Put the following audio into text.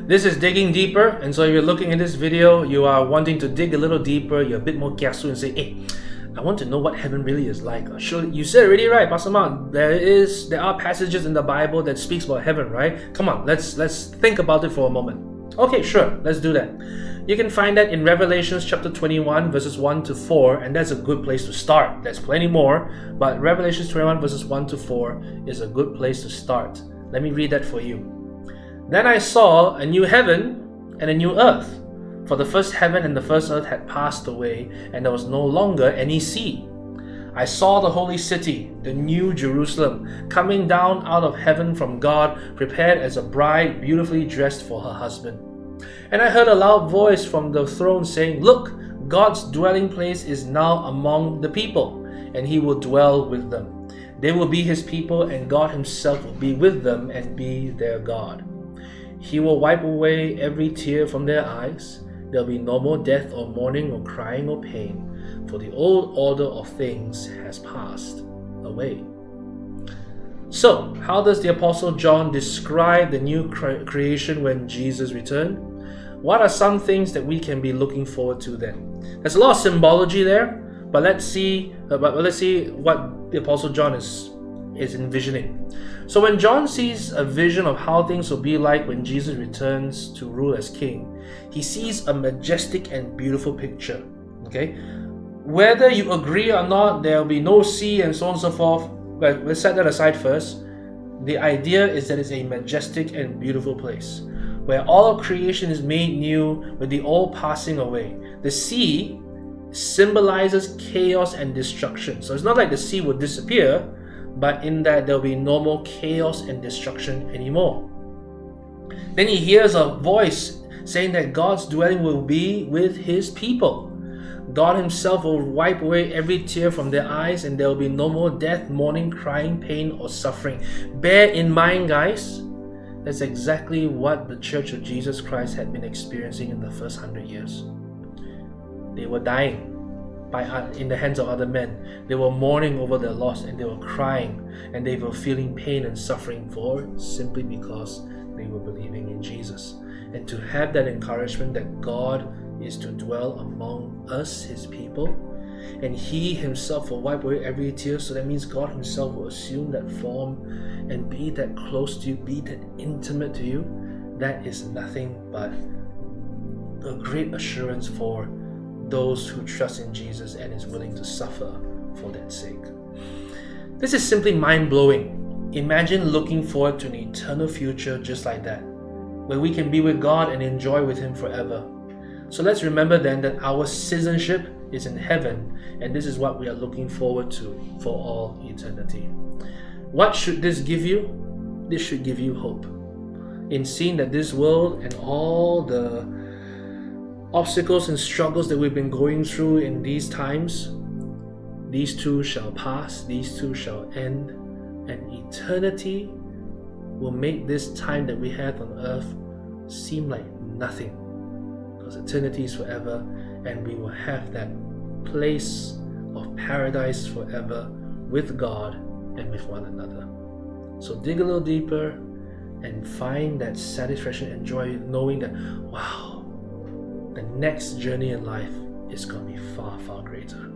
This is digging deeper, and so if you're looking at this video, you are wanting to dig a little deeper, you're a bit more kiasu and say, hey, I want to know what heaven really is like. Sure, you said it really right, Pastor Mark. There are passages in the Bible that speaks about heaven, right? Come on, let's think about it for a moment. Okay, sure, let's do that. You can find that in Revelations chapter 21 verses 1 to 4, and that's a good place to start. There's plenty more, but Revelations 21 verses 1 to 4 is a good place to start. Let me read that for you. Then I saw a new heaven and a new earth, for the first heaven and the first earth had passed away, and there was no longer any sea. I saw the holy city, the new Jerusalem, coming down out of heaven from God, prepared as a bride beautifully dressed for her husband. And I heard a loud voice from the throne saying, Look, God's dwelling place is now among the people, and he will dwell with them. They will be his people, and God himself will be with them and be their God. He will wipe away every tear from their eyes. There will be no more death or mourning or crying or pain, for the old order of things has passed away. So, how does the Apostle John describe the new creation when Jesus returned? What are some things that we can be looking forward to then? There's a lot of symbology there, but let's see what the Apostle John is envisioning. So when John sees a vision of how things will be like when Jesus returns to rule as king, he sees a majestic and beautiful picture. Okay, whether you agree or not, there will be no sea and so on and so forth. But let's set that aside first. The idea is that it's a majestic and beautiful place where all of creation is made new, with the old passing away. The sea symbolizes chaos and destruction. So it's not like the sea will disappear, but in that there will be no more chaos and destruction anymore. Then he hears a voice saying that God's dwelling will be with his people. God himself will wipe away every tear from their eyes, and there will be no more death, mourning, crying, pain, or suffering. Bear in mind, guys, that's exactly what the Church of Jesus Christ had been experiencing in the first 100 years. They were dying in the hands of other men. They were mourning over their loss, and they were crying, and they were feeling pain and suffering simply because they were believing in Jesus. And to have that encouragement that God is to dwell among us, his people, and he himself will wipe away every tear. So that means God himself will assume that form and be that close to you, be that intimate to you. That is nothing but a great assurance for those who trust in Jesus and is willing to suffer for that sake. This is simply mind-blowing. Imagine looking forward to an eternal future just like that, where we can be with God and enjoy with him forever. So let's remember then that our citizenship is in heaven, and this is what we are looking forward to for all eternity. What should this give you? This should give you hope in seeing that this world and all the obstacles and struggles that we've been going through in these times, these too shall pass, these too shall end, and eternity will make this time that we have on earth seem like nothing, because eternity is forever, and we will have that place of paradise forever with God and with one another. So dig a little deeper and find that satisfaction and joy, knowing that, wow, the next journey in life is going to be far, far greater.